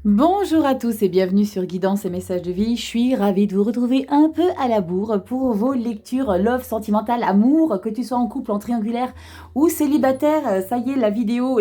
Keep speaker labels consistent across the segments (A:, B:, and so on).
A: Bonjour à tous et bienvenue sur Guidance et Messages de Vie. Je suis ravie de vous retrouver un peu à la bourre pour vos lectures love, sentimentale, amour, que tu sois en couple, en triangulaire ou célibataire. Ça y est,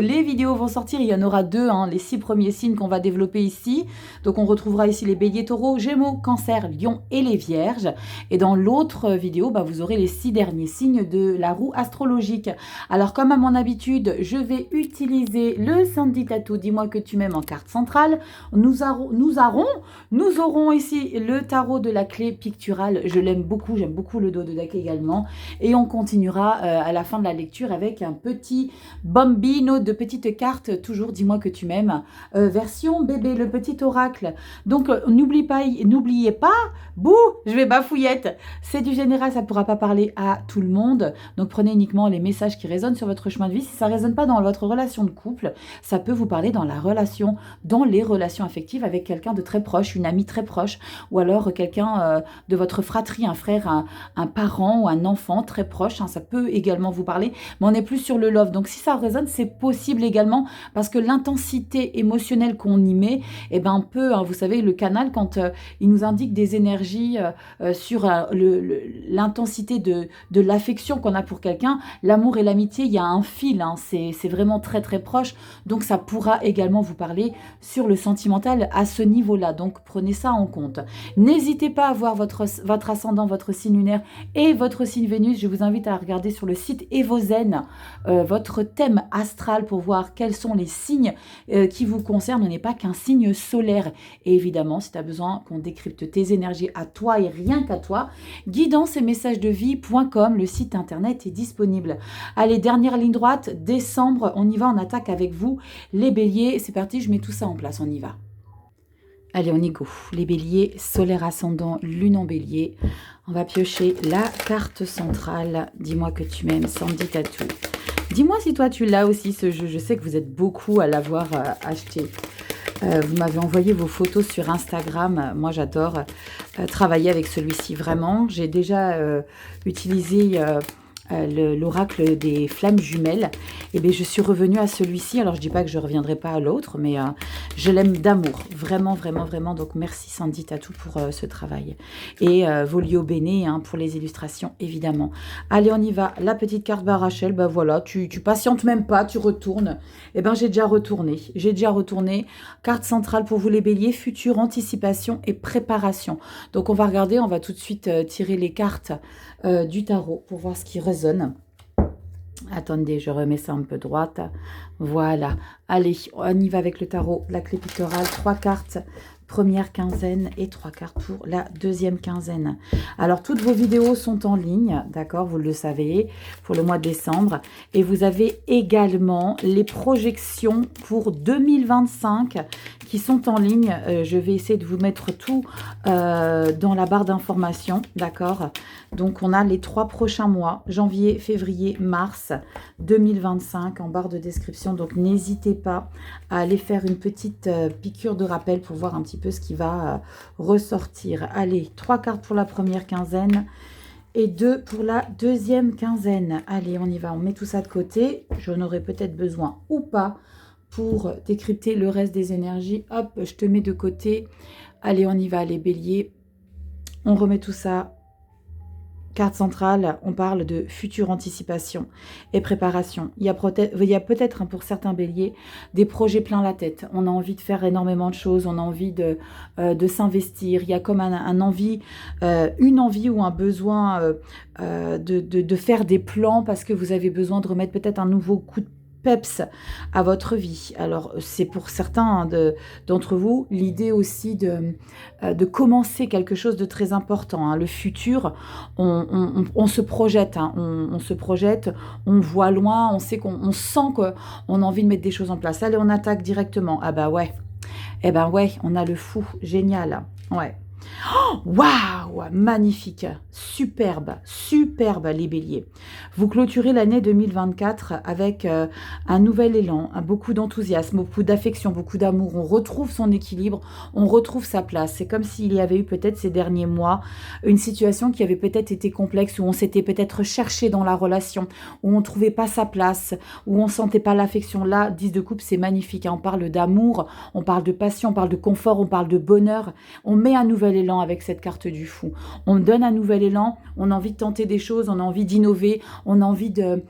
A: les vidéos vont sortir. Il y en aura deux, les 6 premiers signes qu'on va développer ici. Donc on retrouvera ici les béliers, taureaux, gémeaux, cancer, lion et les vierges. Et dans l'autre vidéo, vous aurez les 6 derniers signes de la roue astrologique. Alors comme à mon habitude, je vais utiliser le Sandy Tattoo, dis-moi que tu m'aimes en carte centrale. Nous aurons ici le tarot de la clé picturale. Je l'aime beaucoup, j'aime beaucoup le dos de deck également. Et on continuera à la fin de la lecture avec un petit bambino de petites cartes. Toujours dis-moi que tu m'aimes. Version bébé, le petit oracle. Donc n'oubliez pas, bouh, je vais bafouillette. C'est du général, ça ne pourra pas parler à tout le monde. Donc prenez uniquement les messages qui résonnent sur votre chemin de vie. Si ça ne résonne pas dans votre relation de couple, ça peut vous parler dans les relations affectives avec quelqu'un de très proche, une amie très proche, ou alors quelqu'un de votre fratrie, un frère, un parent ou un enfant très proche, ça peut également vous parler, mais on est plus sur le love. Donc si ça résonne, c'est possible également, parce que l'intensité émotionnelle qu'on y met, peut, vous savez, le canal, quand il nous indique des énergies sur l'intensité de l'affection qu'on a pour quelqu'un, l'amour et l'amitié, il y a un fil, c'est vraiment très très proche, donc ça pourra également vous parler sur le sentimental à ce niveau-là. Donc prenez ça en compte. N'hésitez pas à voir votre ascendant, votre signe lunaire et votre signe Vénus. Je vous invite à regarder sur le site Evozen votre thème astral pour voir quels sont les signes qui vous concernent. On n'est pas qu'un signe solaire. Et évidemment, si tu as besoin qu'on décrypte tes énergies à toi et rien qu'à toi, guidance et messages de vie.com, le site internet est disponible. Allez, dernière ligne droite, décembre, on y va, on attaque avec vous les béliers. C'est parti, je mets tout ça en place, on y va. Allez, on y go. Les béliers, solaire ascendant, lune en bélier. On va piocher la carte centrale. Dis-moi que tu m'aimes, Sandy Tattoo. Dis-moi si toi tu l'as aussi ce jeu. Je sais que vous êtes beaucoup à l'avoir acheté. Vous m'avez envoyé vos photos sur Instagram. Moi, j'adore travailler avec celui-ci, vraiment. J'ai déjà utilisé l'oracle des flammes jumelles. Et bien, je suis revenue à celui-ci. Alors, je dis pas que je ne reviendrai pas à l'autre, mais je l'aime d'amour. Vraiment, vraiment, vraiment. Donc, merci Sandy Tattoo pour ce travail. Et Volio Bene pour les illustrations, évidemment. Allez, on y va. La petite carte Barachel, voilà, tu patientes même pas, tu retournes. Eh bien, j'ai déjà retourné. Carte centrale pour vous les béliers, futur, anticipation et préparation. Donc, on va regarder, on va tout de suite tirer les cartes du tarot pour voir ce qui résonne. Attendez, je remets ça un peu droite. Voilà. Allez, on y va avec le tarot, la clé pictorale, 3 cartes. Première quinzaine et 3 cartes pour la deuxième quinzaine. Alors, toutes vos vidéos sont en ligne, d'accord, vous le savez, pour le mois de décembre. Et vous avez également les projections pour 2025 qui sont en ligne. Je vais essayer de vous mettre tout dans la barre d'informations, d'accord. Donc, on a les 3 prochains mois, janvier, février, mars 2025 en barre de description. Donc, n'hésitez pas à aller faire une petite piqûre de rappel pour voir un petit peu ce qui va ressortir. Allez, 3 cartes pour la première quinzaine et 2 pour la deuxième quinzaine. Allez, on y va, on met tout ça de côté. J'en aurai peut-être besoin ou pas pour décrypter le reste des énergies. Hop, je te mets de côté. Allez, on y va, les béliers. On remet tout ça. Carte centrale, on parle de future anticipation et préparation. Il y a peut-être pour certains béliers des projets plein la tête. On a envie de faire énormément de choses, on a envie de s'investir. Il y a comme une envie ou un besoin de faire des plans parce que vous avez besoin de remettre peut-être un nouveau coup de peps à votre vie. Alors, c'est pour certains d'entre vous l'idée aussi de commencer quelque chose de très important. Le futur, on se projette, on se projette, on voit loin, on sent qu'on a envie de mettre des choses en place. Allez, on attaque directement. Ah bah ouais. Eh ben ouais, on a le fou. Génial. Ouais. Waouh, magnifique, superbe, superbe les béliers. Vous clôturez l'année 2024 avec un nouvel élan, beaucoup d'enthousiasme, beaucoup d'affection, beaucoup d'amour. On retrouve son équilibre, on retrouve sa place. C'est comme s'il y avait eu peut-être ces derniers mois une situation qui avait peut-être été complexe, où on s'était peut-être cherché dans la relation, où on ne trouvait pas sa place, où on ne sentait pas l'affection. Là, 10 de coupe, c'est magnifique, hein. On parle d'amour, on parle de passion, on parle de confort, on parle de bonheur. On met un nouvel élan avec cette carte du fou. On donne un nouvel élan, on a envie de tenter des choses, on a envie d'innover, on a envie de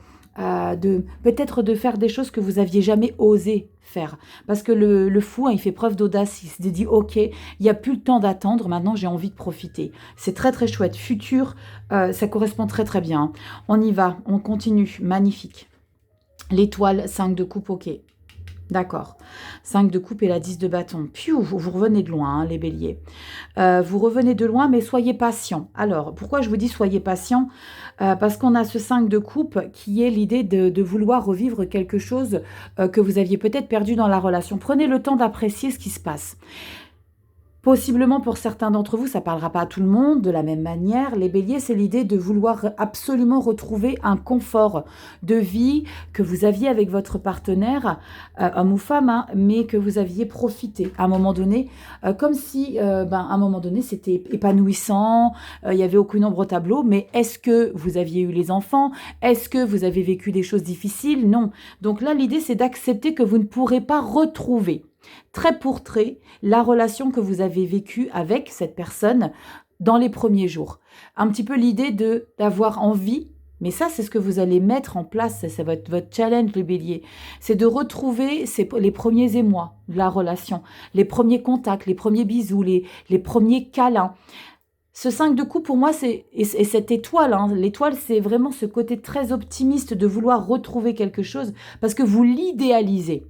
A: peut-être de faire des choses que vous aviez jamais osé faire. Parce que le fou, hein, il fait preuve d'audace, il se dit, ok, il n'y a plus le temps d'attendre, maintenant j'ai envie de profiter. C'est très très chouette. Futur, ça correspond très très bien. On y va, on continue, magnifique. L'étoile, 5 de coupe, ok. D'accord. 5 de coupe et la 10 de bâton. Piou, vous revenez de loin, hein, les béliers. Vous revenez de loin, mais soyez patient. Alors, pourquoi je vous dis soyez patient? Parce qu'on a ce 5 de coupe qui est l'idée de vouloir revivre quelque chose que vous aviez peut-être perdu dans la relation. Prenez le temps d'apprécier ce qui se passe. Possiblement pour certains d'entre vous, ça ne parlera pas à tout le monde de la même manière. Les béliers, c'est l'idée de vouloir absolument retrouver un confort de vie que vous aviez avec votre partenaire, homme ou femme, hein, mais que vous aviez profité à un moment donné, comme si à un moment donné c'était épanouissant, il n'y avait aucune ombre au tableau, mais est-ce que vous aviez eu les enfants? Est-ce que vous avez vécu des choses difficiles? Non. Donc là, l'idée, c'est d'accepter que vous ne pourrez pas retrouver trait pour trait la relation que vous avez vécue avec cette personne dans les premiers jours. Un petit peu l'idée d'avoir envie, mais ça c'est ce que vous allez mettre en place, c'est votre challenge les béliers, c'est de retrouver les premiers émois de la relation, les premiers contacts, les premiers bisous, les premiers câlins. Ce 5 de coupe, pour moi, et cette étoile, hein, l'étoile, c'est vraiment ce côté très optimiste de vouloir retrouver quelque chose parce que vous l'idéalisez.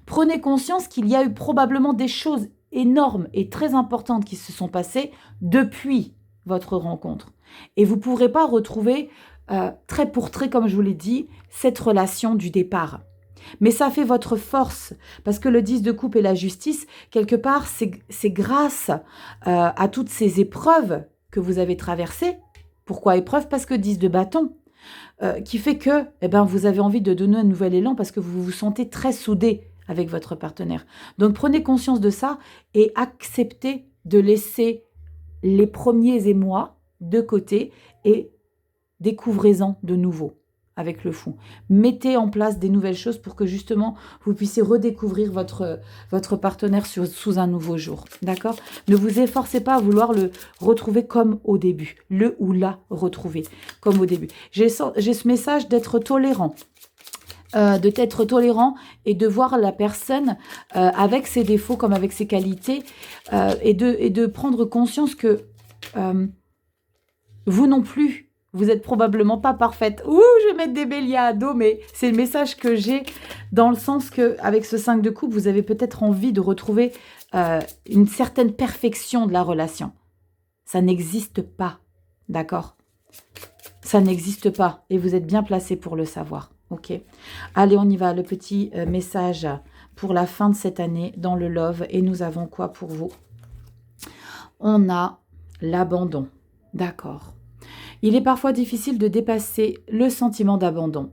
A: Prenez conscience qu'il y a eu probablement des choses énormes et très importantes qui se sont passées depuis votre rencontre. Et vous ne pourrez pas retrouver trait pour trait, comme je vous l'ai dit, cette relation du départ. Mais ça fait votre force, parce que le 10 de coupe et la justice, quelque part, c'est grâce à toutes ces épreuves que vous avez traversées. Pourquoi épreuve? Parce que 10 de bâton, qui fait que vous avez envie de donner un nouvel élan parce que vous vous sentez très soudé avec votre partenaire. Donc prenez conscience de ça et acceptez de laisser les premiers émois de côté et découvrez-en de nouveau avec le fou. Mettez en place des nouvelles choses pour que justement vous puissiez redécouvrir votre partenaire sous un nouveau jour. D'accord? Ne vous efforcez pas à vouloir le retrouver comme au début. Le ou la retrouver comme au début. J'ai ce message d'être tolérant. D'être tolérant et de voir la personne avec ses défauts comme avec ses qualités et de prendre conscience que vous non plus, vous n'êtes probablement pas parfaite. Ouh, je vais mettre des béliers à dos, mais c'est le message que j'ai dans le sens qu'avec ce 5 de coupe, vous avez peut-être envie de retrouver une certaine perfection de la relation. Ça n'existe pas, d'accord? Ça n'existe pas et vous êtes bien placé pour le savoir. Ok, allez, on y va. Le petit message pour la fin de cette année dans le love. Et nous avons quoi pour vous? On a l'abandon. D'accord. Il est parfois difficile de dépasser le sentiment d'abandon.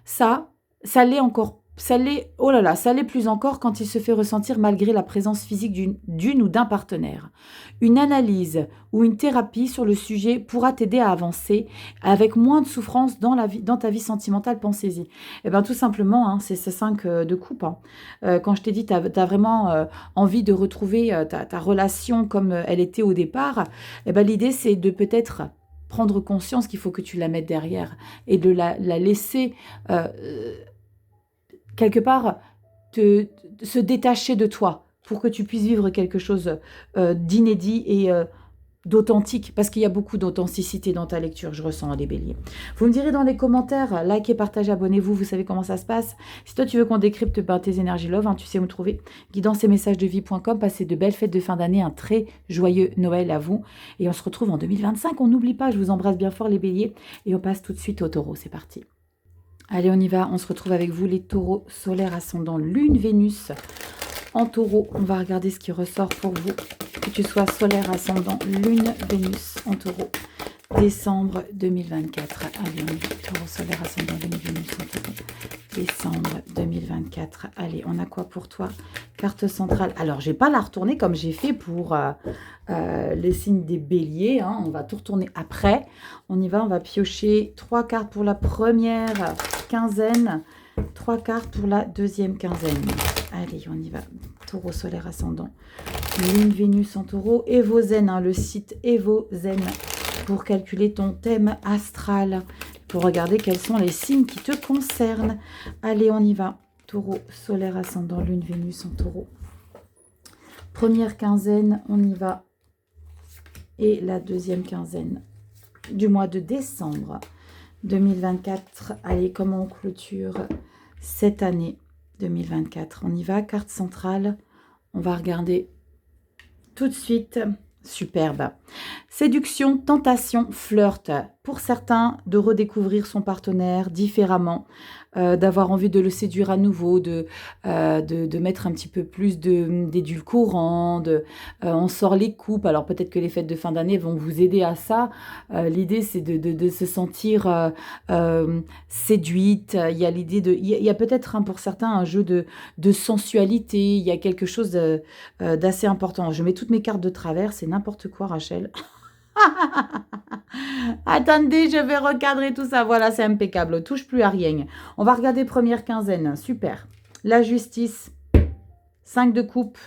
A: Ça l'est encore. Ça l'est, oh là là, ça l'est plus encore quand il se fait ressentir malgré la présence physique d'une ou d'un partenaire. Une analyse ou une thérapie sur le sujet pourra t'aider à avancer avec moins de souffrance dans ta vie sentimentale, pensez-y. Eh bien, tout simplement, hein, c'est ce 5 de coupe. Hein. Quand je t'ai dit, tu as vraiment envie de retrouver ta relation comme elle était au départ, eh ben, l'idée, c'est de peut-être prendre conscience qu'il faut que tu la mettes derrière et de la laisser... quelque part, se détacher de toi pour que tu puisses vivre quelque chose d'inédit et d'authentique, parce qu'il y a beaucoup d'authenticité dans ta lecture, je ressens les béliers. Vous me direz dans les commentaires, likez, partagez, abonnez-vous, vous savez comment ça se passe. Si toi tu veux qu'on décrypte tes énergies love, hein, tu sais où me trouver, guidanceetmessagesdevie.com, passez de belles fêtes de fin d'année, un très joyeux Noël à vous, et on se retrouve en 2025, on n'oublie pas, je vous embrasse bien fort les béliers, et on passe tout de suite au taureau, c'est parti. Allez, on y va. On se retrouve avec vous, les taureaux solaires ascendant Lune, Vénus. En taureau, on va regarder ce qui ressort pour vous. Que tu sois solaire, ascendant, lune, Vénus en taureau. Décembre 2024. Allez, on y va. Taureau, solaire, ascendant, lune, Vénus en taureau. Décembre 2024. Allez, on a quoi pour toi? Carte centrale. Alors, je ne vais pas la retourner comme j'ai fait pour les signes des béliers. Hein. On va tout retourner après. On y va, on va piocher 3 cartes pour la première quinzaine. 3 cartes pour la deuxième quinzaine. Allez, on y va. Taureau, solaire, ascendant. Lune, Vénus en taureau. Evozen, hein, le site Evozen pour calculer ton thème astral. Pour regarder quels sont les signes qui te concernent. Allez, on y va. Taureau, solaire, ascendant, lune, Vénus en taureau. Première quinzaine, on y va. Et la deuxième quinzaine du mois de décembre 2024. Allez, comment on clôture cette année 2024? On y va, carte centrale. On va regarder tout de suite. Superbe. Séduction, tentation, flirt. Pour certains, de redécouvrir son partenaire différemment, d'avoir envie de le séduire à nouveau, de mettre un petit peu plus d'édulcorant, on sort les coupes. Alors peut-être que les fêtes de fin d'année vont vous aider à ça. L'idée, c'est de se sentir séduite. Il y a l'idée il y a peut-être pour certains un jeu de sensualité. Il y a quelque chose d'assez important. Je mets toutes mes cartes de travers, c'est n'importe quoi, Rachel. Attendez, je vais recadrer tout ça. Voilà, c'est impeccable. Touche plus à rien. On va regarder première quinzaine. Super. La justice. 5 de coupe.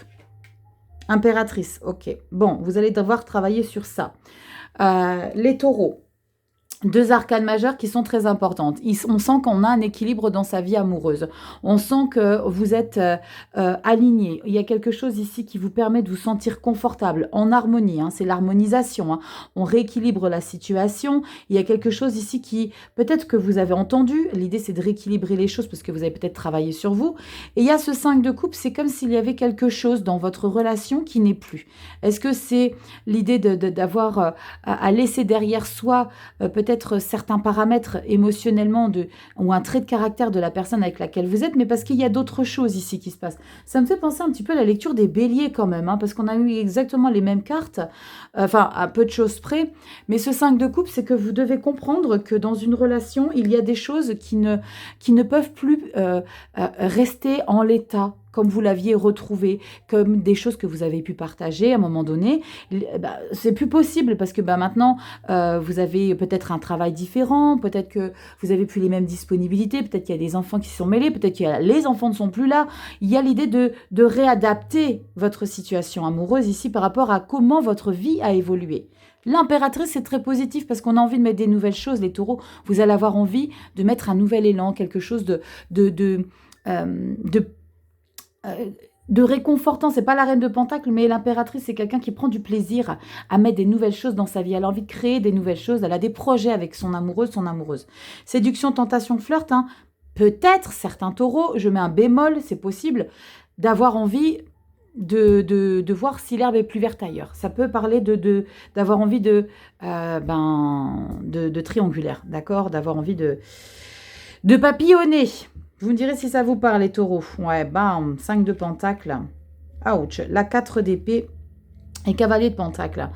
A: Impératrice. Ok. Bon, vous allez devoir travailler sur ça. Les taureaux. 2 arcanes majeures qui sont très importantes. On sent qu'on a un équilibre dans sa vie amoureuse. On sent que vous êtes aligné. Il y a quelque chose ici qui vous permet de vous sentir confortable, en harmonie. Hein, c'est l'harmonisation. Hein. On rééquilibre la situation. Il y a quelque chose ici qui, peut-être que vous avez entendu. L'idée, c'est de rééquilibrer les choses parce que vous avez peut-être travaillé sur vous. Et il y a ce 5 de coupe. C'est comme s'il y avait quelque chose dans votre relation qui n'est plus. Est-ce que c'est l'idée d'avoir à laisser derrière soi peut-être certains paramètres émotionnellement ou un trait de caractère de la personne avec laquelle vous êtes, mais parce qu'il y a d'autres choses ici qui se passent. Ça me fait penser un petit peu à la lecture des béliers quand même, hein, parce qu'on a eu exactement les mêmes cartes, enfin à peu de choses près, mais ce 5 de coupe, c'est que vous devez comprendre que dans une relation, il y a des choses qui ne peuvent plus rester en l'état comme vous l'aviez retrouvé, comme des choses que vous avez pu partager à un moment donné, c'est plus possible parce que maintenant, vous avez peut-être un travail différent, peut-être que vous avez plus les mêmes disponibilités, peut-être qu'il y a des enfants qui sont mêlés, peut-être que les enfants ne sont plus là. Il y a l'idée de réadapter votre situation amoureuse ici par rapport à comment votre vie a évolué. L'impératrice, c'est très positif parce qu'on a envie de mettre des nouvelles choses. Les taureaux, vous allez avoir envie de mettre un nouvel élan, quelque chose de réconfortant. C'est pas la reine de Pentacle, mais l'impératrice, c'est quelqu'un qui prend du plaisir à mettre des nouvelles choses dans sa vie. Elle a envie de créer des nouvelles choses. Elle a des projets avec son amoureux, son amoureuse. Séduction, tentation, flirt. Hein. Peut-être, certains taureaux, je mets un bémol, c'est possible, d'avoir envie de voir si l'herbe est plus verte ailleurs. Ça peut parler d'avoir envie de triangulaire, d'accord? D'avoir envie de papillonner. Vous me direz si ça vous parle, les taureaux. Ouais, bam, 5 de pentacle. Ouch, la 4 d'épée et cavalier de pentacle.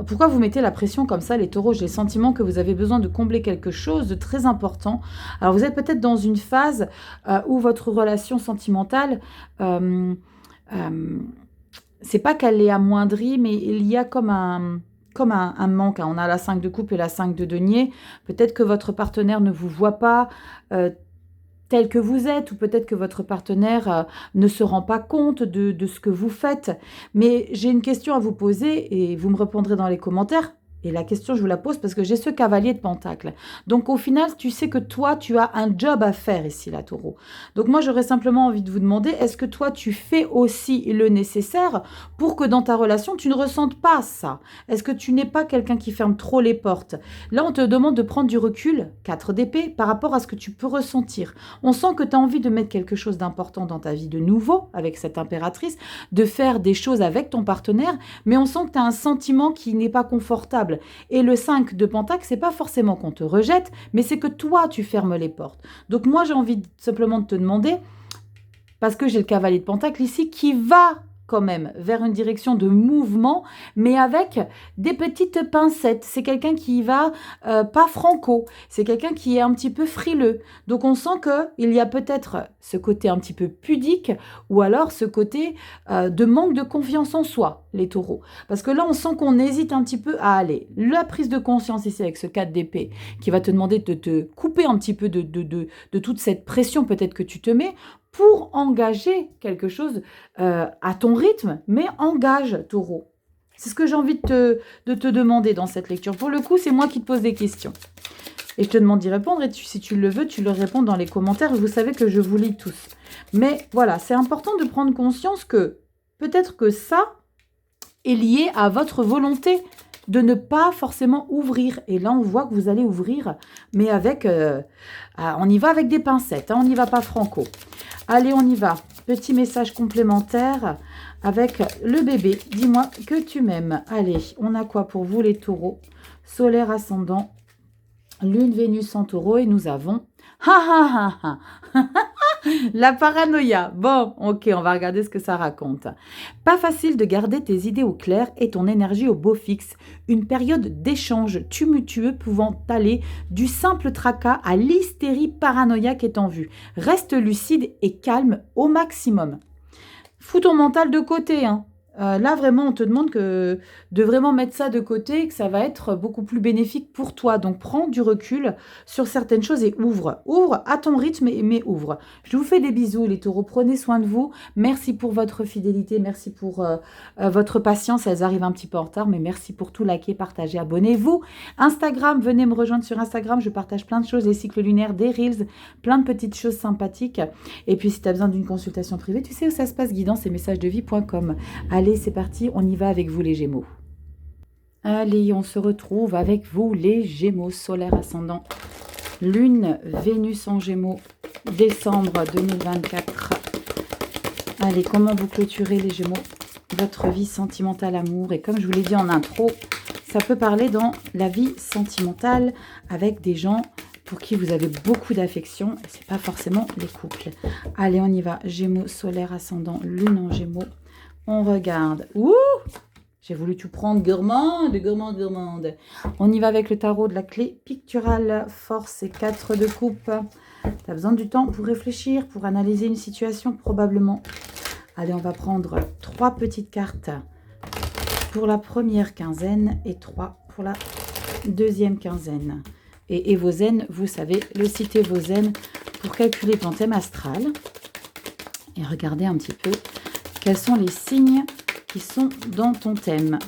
A: Pourquoi vous mettez la pression comme ça, les taureaux? J'ai le sentiment que vous avez besoin de combler quelque chose de très important. Alors, vous êtes peut-être dans une phase où votre relation sentimentale, c'est pas qu'elle est amoindrie, mais il y a comme un manque. Hein. On a la 5 de coupe et la 5 de denier. Peut-être que votre partenaire ne vous voit pas tel que vous êtes, ou peut-être que votre partenaire ne se rend pas compte de ce que vous faites. Mais j'ai une question à vous poser et vous me répondrez dans les commentaires. Et la question, je vous la pose parce que j'ai ce cavalier de pentacle. Donc, au final, tu sais que toi, tu as un job à faire ici, la taureau. Donc, moi, j'aurais simplement envie de vous demander, est-ce que toi, tu fais aussi le nécessaire pour que dans ta relation, tu ne ressentes pas ça? Est-ce que tu n'es pas quelqu'un qui ferme trop les portes? Là, on te demande de prendre du recul, 4 d'épée, par rapport à ce que tu peux ressentir. On sent que tu as envie de mettre quelque chose d'important dans ta vie de nouveau, avec cette impératrice, de faire des choses avec ton partenaire, mais on sent que tu as un sentiment qui n'est pas confortable. Et le 5 de pentacle, c'est pas forcément qu'on te rejette, mais c'est que toi, tu fermes les portes. Donc moi, j'ai envie simplement de te demander, parce que j'ai le cavalier de Pentacle ici qui va quand même vers une direction de mouvement, mais avec des petites pincettes. C'est quelqu'un qui va pas franco, c'est quelqu'un qui est un petit peu frileux. Donc on sent qu'il y a peut-être ce côté un petit peu pudique ou alors ce côté de manque de confiance en soi, les taureaux. Parce que là, on sent qu'on hésite un petit peu à aller. La prise de conscience ici avec ce 4 d'épée qui va te demander de te couper un petit peu de toute cette pression peut-être que tu te mets pour engager quelque chose à ton rythme, mais engage, taureau. C'est ce que j'ai envie de te demander dans cette lecture. Pour le coup, c'est moi qui te pose des questions. Et je te demande d'y répondre, et si tu le veux, tu le réponds dans les commentaires. Vous savez que je vous lis tous. Mais voilà, c'est important de prendre conscience que peut-être que ça est lié à votre volonté de ne pas forcément ouvrir. Et là, on voit que vous allez ouvrir, mais avec... on y va avec des pincettes, hein, on n'y va pas franco. Allez, on y va. Petit message complémentaire avec le bébé. Dis-moi que tu m'aimes. Allez, on a quoi pour vous les taureaux? Solaire ascendant, lune, Vénus en taureau et nous avons... La paranoïa. Bon, ok, on va regarder ce que ça raconte. Pas facile de garder tes idées au clair et ton énergie au beau fixe. Une période d'échange tumultueux pouvant aller du simple tracas à l'hystérie paranoïaque est en vue. Reste lucide et calme au maximum. Fous ton mental de côté, hein. Là, vraiment, on te demande de vraiment mettre ça de côté, que ça va être beaucoup plus bénéfique pour toi. Donc, prends du recul sur certaines choses et ouvre. Ouvre à ton rythme, mais ouvre. Je vous fais des bisous, les taureaux. Prenez soin de vous. Merci pour votre fidélité. Merci pour votre patience. Elles arrivent un petit peu en retard, mais merci pour tout liker, partager, abonnez-vous. Instagram, venez me rejoindre sur Instagram. Je partage plein de choses, des cycles lunaires, des reels, plein de petites choses sympathiques. Et puis, si tu as besoin d'une consultation privée, tu sais où ça se passe, guidance et messagesdevie.com. Allez, c'est parti, on y va avec vous les Gémeaux. Allez, on se retrouve avec vous les Gémeaux, solaire ascendant. Lune, Vénus en Gémeaux, décembre 2024. Allez, comment vous clôturez les Gémeaux? Votre vie sentimentale, amour. Et comme je vous l'ai dit en intro, ça peut parler dans la vie sentimentale avec des gens pour qui vous avez beaucoup d'affection. Et ce n'est pas forcément les couples. Allez, on y va. Gémeaux, solaire ascendant, lune en Gémeaux. On regarde. Ouh! J'ai voulu tout prendre. Gourmande. On y va avec le tarot de la clé picturale. Force et 4 de coupe. Tu as besoin du temps pour réfléchir, pour analyser une situation probablement. Allez, on va prendre 3 petites cartes pour la première quinzaine et 3 pour la deuxième quinzaine. Et vos zen, vous savez, le citer vos zen pour calculer ton thème astral. Et regardez un petit peu. Quels sont les signes qui sont dans ton thème?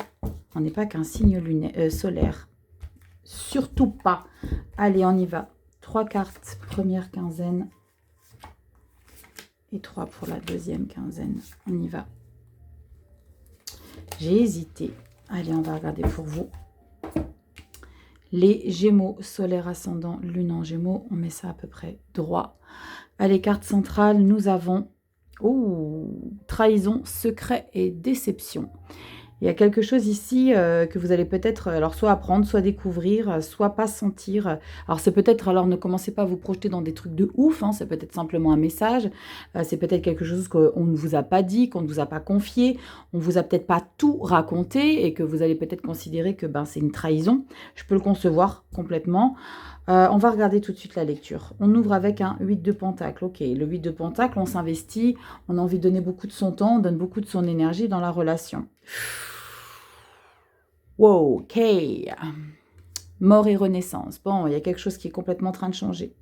A: On n'est pas qu'un signe lunaire, solaire. Surtout pas. Allez, on y va. 3 cartes, première quinzaine. Et 3 pour la deuxième quinzaine. On y va. J'ai hésité. Allez, on va regarder pour vous. Les Gémeaux, solaire ascendant, lune en Gémeaux. On met ça à peu près droit. Allez, carte centrale, nous avons... Oh, trahison, secret et déception. Il y a quelque chose ici que vous allez peut-être alors soit apprendre, soit découvrir, soit pas sentir. Alors c'est peut-être, alors ne commencez pas à vous projeter dans des trucs de ouf, hein, c'est peut-être simplement un message, c'est peut-être quelque chose qu'on ne vous a pas dit, qu'on ne vous a pas confié, on vous a peut-être pas tout raconté et que vous allez peut-être considérer que c'est une trahison. Je peux le concevoir complètement. On va regarder tout de suite la lecture. On ouvre avec un 8 de pentacle. Ok, le 8 de pentacle, on s'investit, on a envie de donner beaucoup de son temps, on donne beaucoup de son énergie dans la relation. Wow, ok. Mort et renaissance. Bon, il y a quelque chose qui est complètement en train de changer.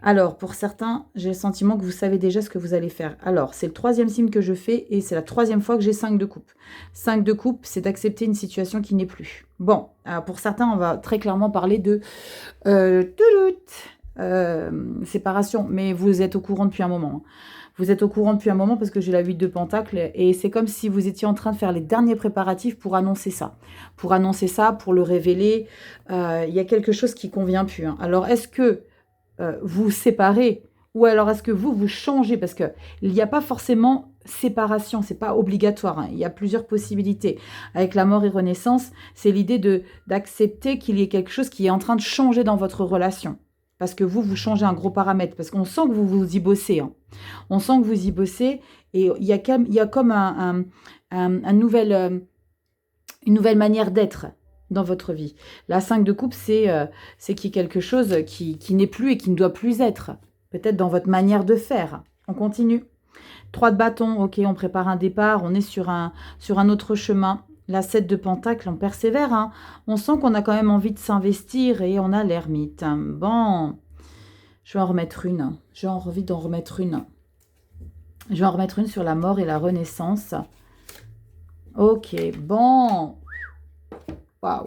A: Alors, pour certains, j'ai le sentiment que vous savez déjà ce que vous allez faire. Alors, c'est le 3e signe que je fais et c'est la 3e fois que j'ai 5 de coupe. 5 de coupe, c'est d'accepter une situation qui n'est plus. Bon, pour certains, on va très clairement parler de séparation, mais vous êtes au courant depuis un moment. Vous êtes au courant depuis un moment parce que j'ai la 8 de pentacle et c'est comme si vous étiez en train de faire les derniers préparatifs pour annoncer ça. Pour annoncer ça, pour le révéler. Il y a quelque chose qui ne convient plus. Hein. Alors, est-ce que vous séparez ou alors est-ce que vous changez? Parce qu'il n'y a pas forcément séparation, c'est pas obligatoire. Hein. Il y a plusieurs possibilités. Avec la mort et renaissance, c'est l'idée d'accepter qu'il y ait quelque chose qui est en train de changer dans votre relation. parce que vous changez un gros paramètre, parce qu'on sent que vous y bossez. Hein. On sent que vous y bossez et il y a comme une nouvelle manière d'être dans votre vie. La 5 de coupe, c'est qu'il y a quelque chose qui n'est plus et qui ne doit plus être. Peut-être dans votre manière de faire. On continue. 3 de bâton, ok, on prépare un départ, on est sur un autre chemin. La 7 de pentacle, on persévère. Hein. On sent qu'on a quand même envie de s'investir et on a l'ermite. Bon, je vais en remettre une. J'ai envie d'en remettre une. Je vais en remettre une sur la mort et la renaissance. Ok, bon. Waouh.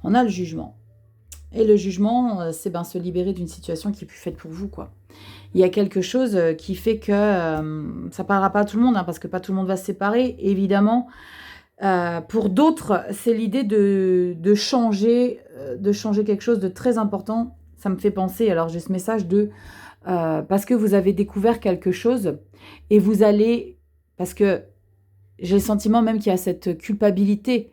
A: On a le jugement. Et le jugement, c'est se libérer d'une situation qui est plus faite pour vous, quoi. Il y a quelque chose qui fait que ça ne parlera pas à tout le monde, hein, parce que pas tout le monde va se séparer, évidemment. Pour d'autres, c'est l'idée de changer quelque chose de très important. Ça me fait penser, alors j'ai ce message parce que vous avez découvert quelque chose et vous allez, parce que j'ai le sentiment même qu'il y a cette culpabilité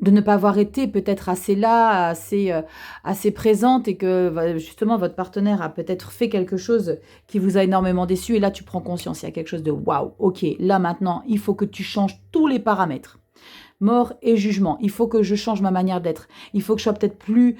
A: de ne pas avoir été peut-être assez là, assez présente et que justement votre partenaire a peut-être fait quelque chose qui vous a énormément déçu et là tu prends conscience, il y a quelque chose de waouh, ok, là maintenant il faut que tu changes tous les paramètres. Mort et jugement, il faut que je change ma manière d'être, il faut que je sois peut-être plus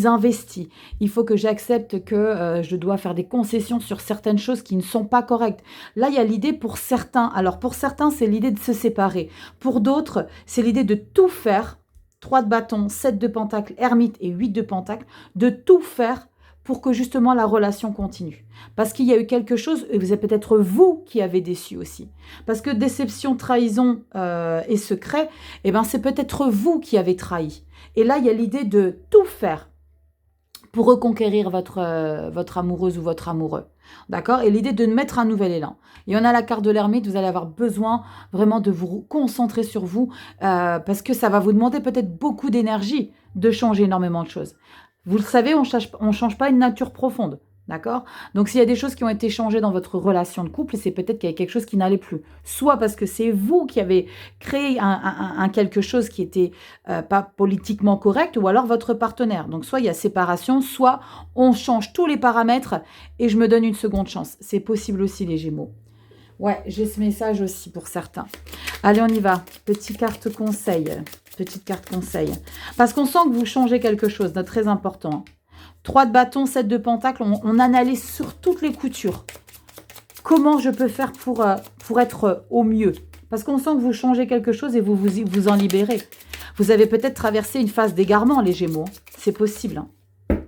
A: investie, il faut que j'accepte que je dois faire des concessions sur certaines choses qui ne sont pas correctes. Là, il y a l'idée pour certains, alors pour certains, c'est l'idée de se séparer. Pour d'autres, c'est l'idée de tout faire, 3 de bâton, 7 de pentacle, ermite et 8 de pentacle, de tout faire pour que justement la relation continue. Parce qu'il y a eu quelque chose, et vous êtes peut-être vous qui avez déçu aussi. Parce que déception, trahison et secret, c'est peut-être vous qui avez trahi. Et là, il y a l'idée de tout faire pour reconquérir votre amoureuse ou votre amoureux. D'accord? Et l'idée de mettre un nouvel élan. Et on a la carte de l'ermite, vous allez avoir besoin vraiment de vous concentrer sur vous, parce que ça va vous demander peut-être beaucoup d'énergie de changer énormément de choses. Vous le savez, on ne change pas une nature profonde, d'accord? Donc, s'il y a des choses qui ont été changées dans votre relation de couple, c'est peut-être qu'il y a quelque chose qui n'allait plus. Soit parce que c'est vous qui avez créé un quelque chose qui n'était pas politiquement correct, ou alors votre partenaire. Donc, soit il y a séparation, soit on change tous les paramètres et je me donne une seconde chance. C'est possible aussi, les Gémeaux. Ouais, j'ai ce message aussi pour certains. Allez, on y va. Petite carte conseil. Petite carte conseil. Parce qu'on sent que vous changez quelque chose de très important. 3 de bâton, 7 de pentacle. On analyse sur toutes les coutures. Comment je peux faire pour être au mieux? Parce qu'on sent que vous changez quelque chose et vous en libérez. Vous avez peut-être traversé une phase d'égarement, les Gémeaux. C'est possible. Hein.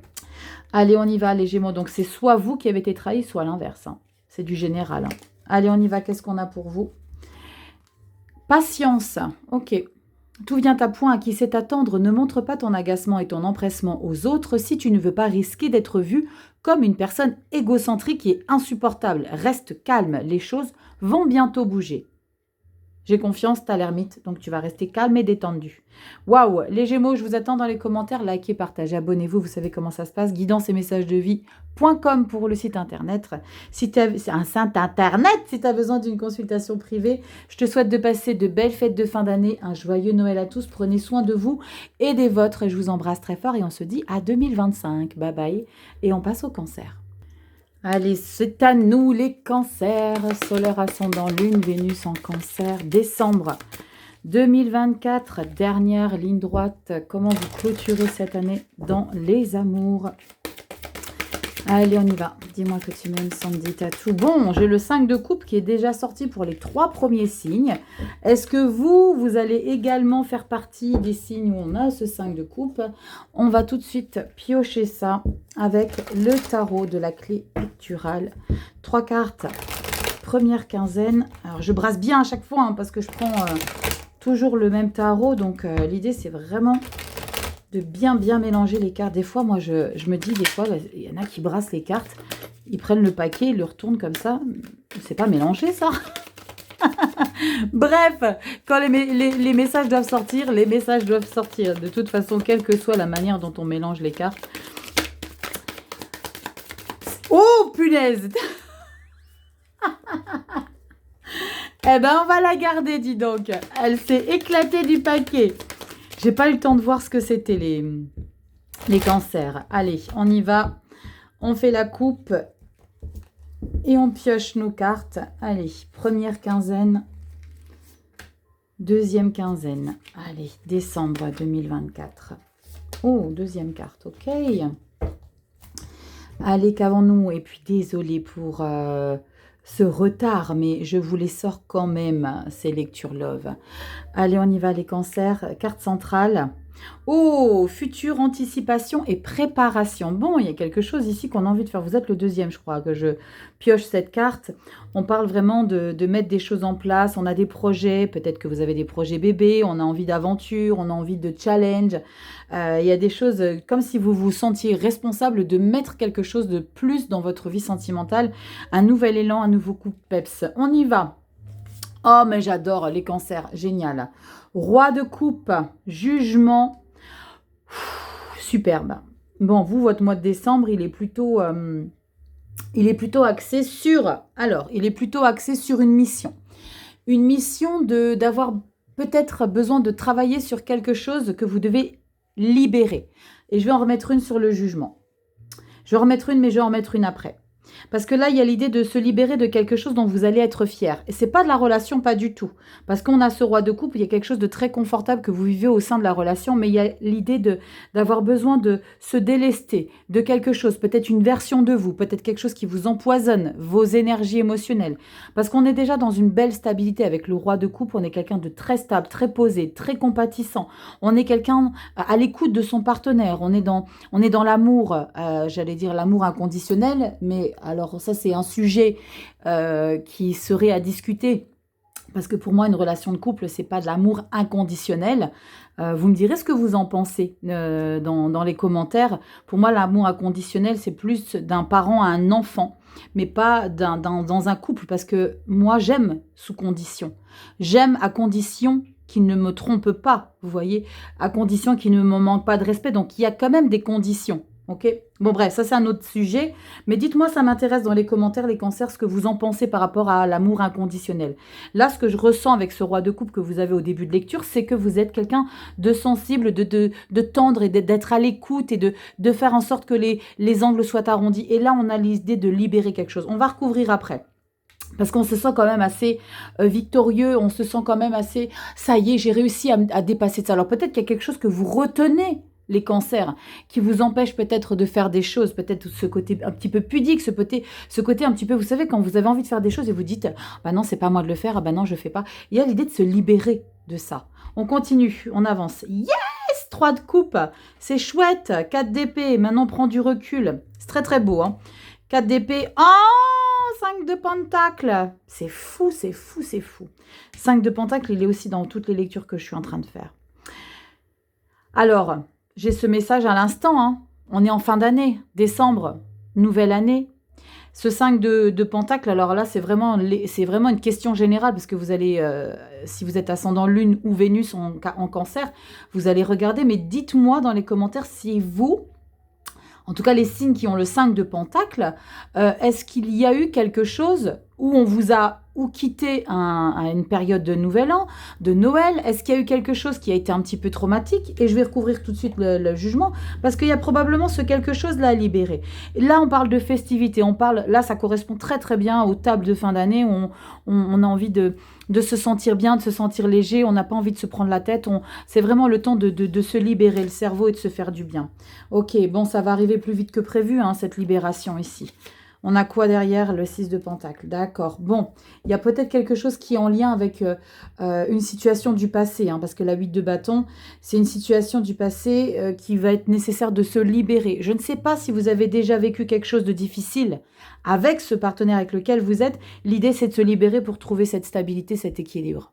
A: Allez, on y va, les Gémeaux. Donc, c'est soit vous qui avez été trahi, soit l'inverse. Hein. C'est du général. Hein. Allez, on y va. Qu'est-ce qu'on a pour vous? Patience. Ok. Tout vient à point à qui sait attendre. Ne montre pas ton agacement et ton empressement aux autres si tu ne veux pas risquer d'être vu comme une personne égocentrique et insupportable. Reste calme. Les choses vont bientôt bouger. J'ai confiance, t'as l'ermite, donc tu vas rester calme et détendu. Waouh, les Gémeaux, je vous attends dans les commentaires, likez, partagez, abonnez-vous, vous savez comment ça se passe. Guidance et messages de vie.com pour le site internet. C'est un site internet si tu as besoin d'une consultation privée. Je te souhaite de passer de belles fêtes de fin d'année, un joyeux Noël à tous. Prenez soin de vous et des vôtres. Je vous embrasse très fort et on se dit à 2025. Bye bye et on passe au cancer. Allez, c'est à nous les cancers, solaire ascendant lune, Vénus en cancer, décembre 2024, dernière ligne droite, comment vous clôturez cette année dans les amours? Allez, on y va, dis-moi que tu m'aimes, Sandy Tatou. Bon, j'ai le 5 de coupe qui est déjà sorti pour les 3 premiers signes. Est-ce que vous allez également faire partie des signes où on a ce 5 de coupe? On va tout de suite piocher ça avec le tarot de la clé picturale. 3 cartes, première quinzaine. Alors, je brasse bien à chaque fois hein, parce que je prends toujours le même tarot. Donc, l'idée, c'est vraiment de bien mélanger les cartes. Des fois, moi, je me dis, des fois, il y en a qui brassent les cartes, ils prennent le paquet, ils le retournent comme ça. C'est pas mélangé, ça. Bref, quand les messages doivent sortir, les messages doivent sortir. De toute façon, quelle que soit la manière dont on mélange les cartes. Oh, punaise. Eh ben, on va la garder, dis donc. Elle s'est éclatée du paquet. J'ai pas eu le temps de voir ce que c'était Les cancers, allez, on y va. On fait la coupe et on pioche nos cartes. Allez, première quinzaine, deuxième quinzaine. Allez, décembre 2024. Oh, deuxième carte, ok. Allez, qu'avons-nous? Et puis, désolé pour ce retard, mais je vous les sors quand même, ces lectures love. Allez, on y va, les cancers. Carte centrale. Oh, future anticipation et préparation. Bon, il y a quelque chose ici qu'on a envie de faire. Vous êtes le deuxième, je crois, que je pioche cette carte. On parle vraiment de mettre des choses en place. On a des projets. Peut-être que vous avez des projets bébés. On a envie d'aventure. On a envie de challenge. Il y a des choses comme si vous vous sentiez responsable de mettre quelque chose de plus dans votre vie sentimentale. Un nouvel élan, un nouveau coup de peps. On y va. Oh, mais j'adore les cancers. Génial. Roi de coupe, jugement. Superbe. Bon, vous, votre mois de décembre, il est plutôt axé sur... Alors, il est plutôt axé sur une mission. Une mission d'avoir peut-être besoin de travailler sur quelque chose que vous devez libérer. Et je vais en remettre une sur le jugement. Je vais en remettre une, mais je vais en remettre une après. Parce que là, il y a l'idée de se libérer de quelque chose dont vous allez être fier. Et c'est pas de la relation, pas du tout. Parce qu'on a ce roi de coupe, il y a quelque chose de très confortable que vous vivez au sein de la relation, mais il y a l'idée d'avoir besoin de se délester de quelque chose, peut-être une version de vous, peut-être quelque chose qui vous empoisonne vos énergies émotionnelles. Parce qu'on est déjà dans une belle stabilité avec le roi de coupe, on est quelqu'un de très stable, très posé, très compatissant. On est quelqu'un à l'écoute de son partenaire. On est dans l'amour, j'allais dire l'amour inconditionnel, mais alors ça c'est un sujet qui serait à discuter. Parce que pour moi, une relation de couple, c'est pas de l'amour inconditionnel. Vous me direz ce que vous en pensez dans les commentaires. Pour moi, l'amour inconditionnel, c'est plus d'un parent à un enfant, mais pas dans un couple. Parce que moi, j'aime sous condition. J'aime à condition qu'il ne me trompe pas, vous voyez, à condition qu'il ne me manque pas de respect. Donc, il y a quand même des conditions. Ok. Bon, bref, ça c'est un autre sujet. Mais dites-moi, ça m'intéresse dans les commentaires, les cancers, ce que vous en pensez par rapport à l'amour inconditionnel. Là, ce que je ressens avec ce roi de coupe que vous avez au début de lecture, c'est que vous êtes quelqu'un de sensible, de tendre et d'être à l'écoute et de faire en sorte que les angles soient arrondis. Et là, on a l'idée de libérer quelque chose. On va recouvrir après. Parce qu'on se sent quand même assez victorieux, on se sent quand même assez... Ça y est, j'ai réussi à dépasser ça. Alors peut-être qu'il y a quelque chose que vous retenez, les cancers, qui vous empêche peut-être de faire des choses, peut-être ce côté un petit peu pudique, ce côté un petit peu, vous savez, quand vous avez envie de faire des choses et vous dites, bah non, c'est pas à moi de le faire, ah bah non, je fais pas. Il y a l'idée de se libérer de ça. On continue, on avance. Yes, 3 de coupe, c'est chouette, 4 d'épée, maintenant on prend du recul. C'est très très beau, hein. 4 d'épée, oh, 5 de pentacle. C'est fou, c'est fou, c'est fou. 5 de pentacle, il est aussi dans toutes les lectures que je suis en train de faire. Alors, j'ai ce message à l'instant, hein. On est en fin d'année, décembre, nouvelle année. Ce 5 de pentacle, alors là, c'est vraiment une question générale, parce que vous allez, si vous êtes ascendant Lune ou Vénus en cancer, vous allez regarder, mais dites-moi dans les commentaires si vous, en tout cas les signes qui ont le 5 de pentacle, est-ce qu'il y a eu quelque chose où on vous a quitté à une période de Nouvel An, de Noël? Est-ce qu'il y a eu quelque chose qui a été un petit peu traumatique? Et je vais recouvrir tout de suite le jugement, parce qu'il y a probablement ce quelque chose-là à libérer. Là, on parle de festivité, là, ça correspond très très bien aux tables de fin d'année, où on a envie de se sentir bien, de se sentir léger, on n'a pas envie de se prendre la tête, c'est vraiment le temps de se libérer le cerveau et de se faire du bien. Ok, bon, ça va arriver plus vite que prévu, hein, cette libération ici. On a quoi derrière? Le 6 de pentacle. D'accord. Bon, il y a peut-être quelque chose qui est en lien avec une situation du passé, hein, parce que la 8 de bâton, c'est une situation du passé qui va être nécessaire de se libérer. Je ne sais pas si vous avez déjà vécu quelque chose de difficile avec ce partenaire avec lequel vous êtes. L'idée, c'est de se libérer pour trouver cette stabilité, cet équilibre.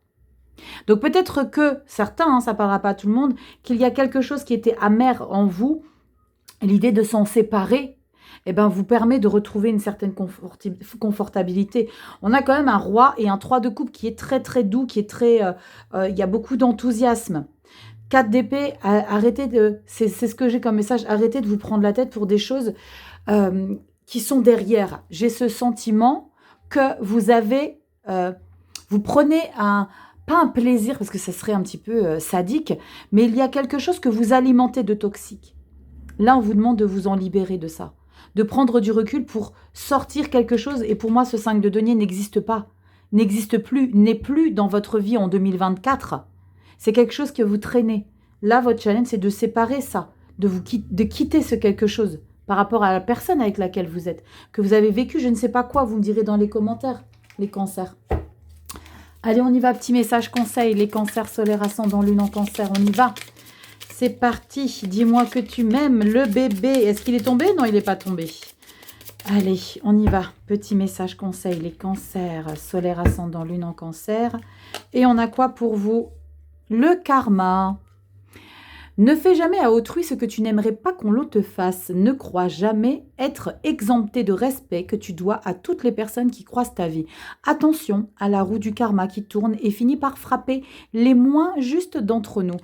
A: Donc peut-être que certains, hein, ça ne parlera pas à tout le monde, qu'il y a quelque chose qui était amer en vous. L'idée de s'en séparer, eh ben, vous permet de retrouver une certaine confortabilité. On a quand même un roi et un 3 de coupe qui est très très doux, qui est très... il y a beaucoup d'enthousiasme. 4 d'épée, arrêtez de... C'est ce que j'ai comme message, arrêtez de vous prendre la tête pour des choses qui sont derrière. J'ai ce sentiment que vous avez... vous prenez pas un plaisir, parce que ça serait un petit peu sadique, mais il y a quelque chose que vous alimentez de toxique. Là, on vous demande de vous en libérer de ça, de prendre du recul pour sortir quelque chose. Et pour moi, ce 5 de denier n'existe pas, n'existe plus, n'est plus dans votre vie en 2024. C'est quelque chose que vous traînez. Là, votre challenge, c'est de séparer ça, de quitter ce quelque chose par rapport à la personne avec laquelle vous êtes, que vous avez vécu, je ne sais pas quoi, vous me direz dans les commentaires, les cancers. Allez, on y va, petit message conseil, les cancers solaires ascendant lune en cancer, on y va. C'est parti, dis-moi que tu m'aimes, le bébé. Est-ce qu'il est tombé? Non, il n'est pas tombé. Allez, on y va. Petit message conseil, les cancers solaires ascendant lune en cancer. Et on a quoi pour vous? Le karma. Ne fais jamais à autrui ce que tu n'aimerais pas qu'on l'autre te fasse. Ne crois jamais être exempté de respect que tu dois à toutes les personnes qui croisent ta vie. Attention à la roue du karma qui tourne et finit par frapper les moins justes d'entre nous.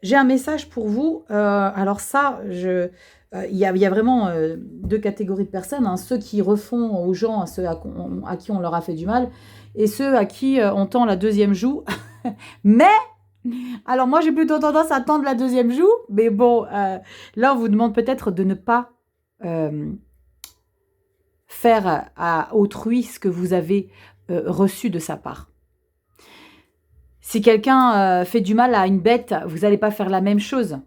A: J'ai un message pour vous. Alors ça, il y a vraiment deux catégories de personnes. Hein. Ceux qui refont aux gens, ceux à qui on leur a fait du mal, et ceux à qui on tend la deuxième joue. Mais... alors moi j'ai plutôt tendance à tendre la deuxième joue, mais bon, là on vous demande peut-être de ne pas faire à autrui ce que vous avez reçu de sa part. Si quelqu'un fait du mal à une bête, vous n'allez pas faire la même chose,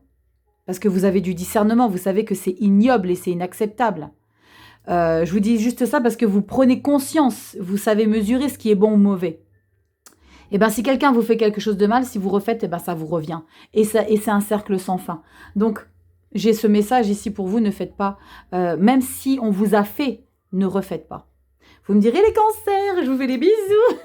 A: parce que vous avez du discernement, vous savez que c'est ignoble et c'est inacceptable. Je vous dis juste ça parce que vous prenez conscience, vous savez mesurer ce qui est bon ou mauvais. Et bien, si quelqu'un vous fait quelque chose de mal, si vous refaites, et ben, ça vous revient. Et c'est un cercle sans fin. Donc, j'ai ce message ici pour vous, ne faites pas. Même si on vous a fait, ne refaites pas. Vous me direz les cancers, je vous fais des bisous.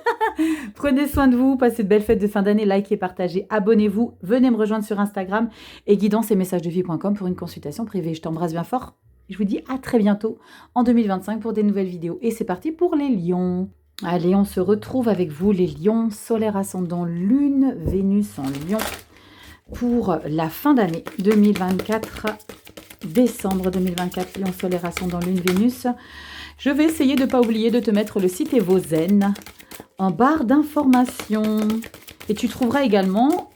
A: Prenez soin de vous, passez de belles fêtes de fin d'année, likez, partagez, abonnez-vous. Venez me rejoindre sur Instagram et guidance-et-messages-de-vie.com pour une consultation privée. Je t'embrasse bien fort. Je vous dis à très bientôt en 2025 pour des nouvelles vidéos. Et c'est parti pour les lions. Allez, on se retrouve avec vous, les lions, solaire ascendant lune, Vénus en lion, pour la fin d'année 2024, décembre 2024, lion, solaire ascendant lune, Vénus. Je vais essayer de ne pas oublier de te mettre le site Evozen en barre d'informations. Et tu trouveras également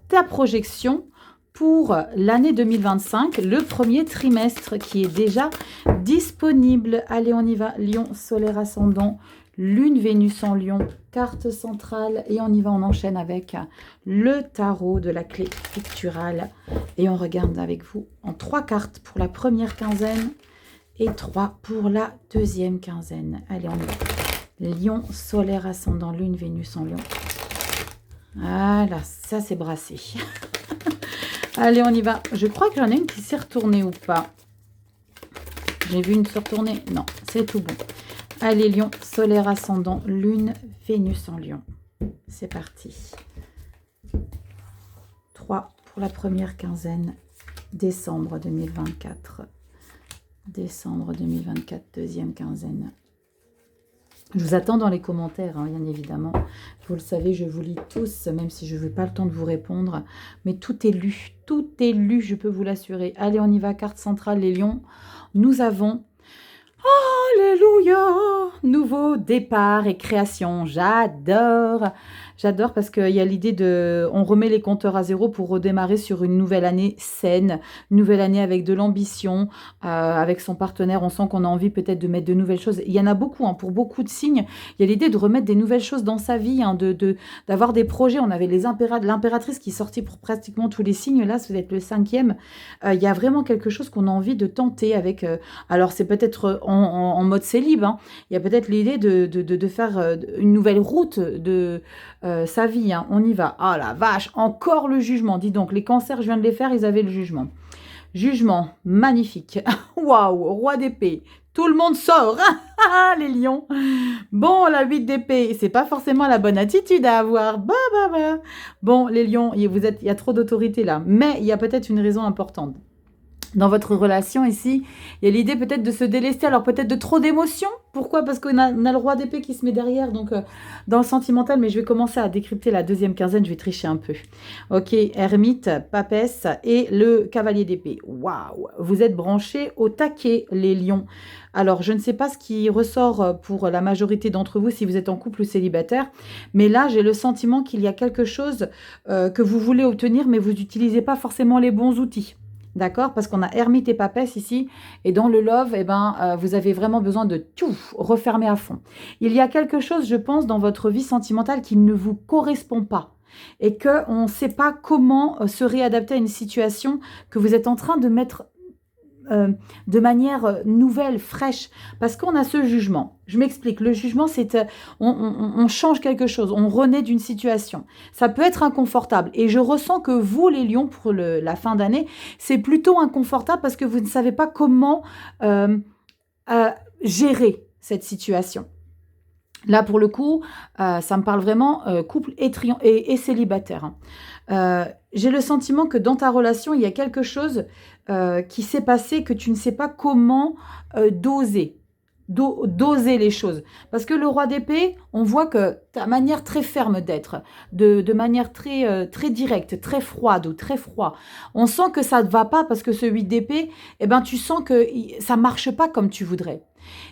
A: ta projection pour l'année 2025, le premier trimestre qui est déjà disponible. Allez, on y va, lion, solaire ascendant Lune, Vénus en lion, carte centrale. Et on y va, on enchaîne avec le tarot de la clé picturale. Et on regarde avec vous en 3 cartes pour la première quinzaine et 3 pour la deuxième quinzaine. Allez, on y va. Lion, solaire ascendant, lune, Vénus en lion. Voilà, ça c'est brassé. Allez, on y va. Je crois que j'en ai une qui s'est retournée ou pas. J'ai vu une se retourner. Non, c'est tout bon. Allez, lion, solaire ascendant, lune, Vénus en lion. C'est parti. 3 pour la première quinzaine, décembre 2024. Décembre 2024, deuxième quinzaine. Je vous attends dans les commentaires, hein, bien évidemment. Vous le savez, je vous lis tous, même si je n'ai pas le temps de vous répondre. Mais tout est lu, je peux vous l'assurer. Allez, on y va, carte centrale, les lions. Nous avons... Alléluia! Nouveau départ et création. J'adore. J'adore parce qu'il y a l'idée de... on remet les compteurs à zéro pour redémarrer sur une nouvelle année saine. Une nouvelle année avec de l'ambition, avec son partenaire. On sent qu'on a envie peut-être de mettre de nouvelles choses. Il y en a beaucoup, hein, pour beaucoup de signes. Il y a l'idée de remettre des nouvelles choses dans sa vie, hein, d'avoir des projets. On avait l'impératrice qui est sortie pour pratiquement tous les signes. Là, ça va être le 5e. Il y a vraiment quelque chose qu'on a envie de tenter avec... alors, c'est peut-être en mode célib. Hein. Il y a peut-être l'idée de faire une nouvelle route de... sa vie, hein. On y va. Ah la vache, encore le jugement. Dis donc, les cancers, je viens de les faire, ils avaient le jugement. Jugement, magnifique. Waouh, roi d'épée. Tout le monde sort, les lions. Bon, la 8 d'épée, c'est pas forcément la bonne attitude à avoir. Bon, les lions, il y a trop d'autorité là. Mais il y a peut-être une raison importante. Dans votre relation ici, il y a l'idée peut-être de se délester, alors peut-être de trop d'émotions. Pourquoi? Parce qu'on a le roi d'épée qui se met derrière, donc dans le sentimental, mais je vais commencer à décrypter la deuxième quinzaine, je vais tricher un peu. Ok, ermite, papesse et le cavalier d'épée. Waouh! Vous êtes branchés au taquet, les lions. Alors, je ne sais pas ce qui ressort pour la majorité d'entre vous, si vous êtes en couple ou célibataire, mais là, j'ai le sentiment qu'il y a quelque chose que vous voulez obtenir, mais vous n'utilisez pas forcément les bons outils. D'accord? Parce qu'on a ermite et papesse ici. Et dans le love, eh ben, vous avez vraiment besoin de tout refermer à fond. Il y a quelque chose, je pense, dans votre vie sentimentale qui ne vous correspond pas. Et qu'on ne sait pas comment se réadapter à une situation que vous êtes en train de mettre de manière nouvelle, fraîche, parce qu'on a ce jugement. Je m'explique, le jugement, c'est on change quelque chose, on renaît d'une situation. Ça peut être inconfortable, et je ressens que vous, les lions, pour la fin d'année, c'est plutôt inconfortable parce que vous ne savez pas comment gérer cette situation. Là, pour le coup, ça me parle vraiment couple et célibataire. J'ai le sentiment que dans ta relation, il y a quelque chose qui s'est passé que tu ne sais pas comment doser. Doser les choses. Parce que le roi d'épée, on voit que ta manière très ferme d'être, de manière très directe, très froide ou très froid, on sent que ça ne va pas parce que ce 8 d'épée, eh ben, tu sens que ça ne marche pas comme tu voudrais.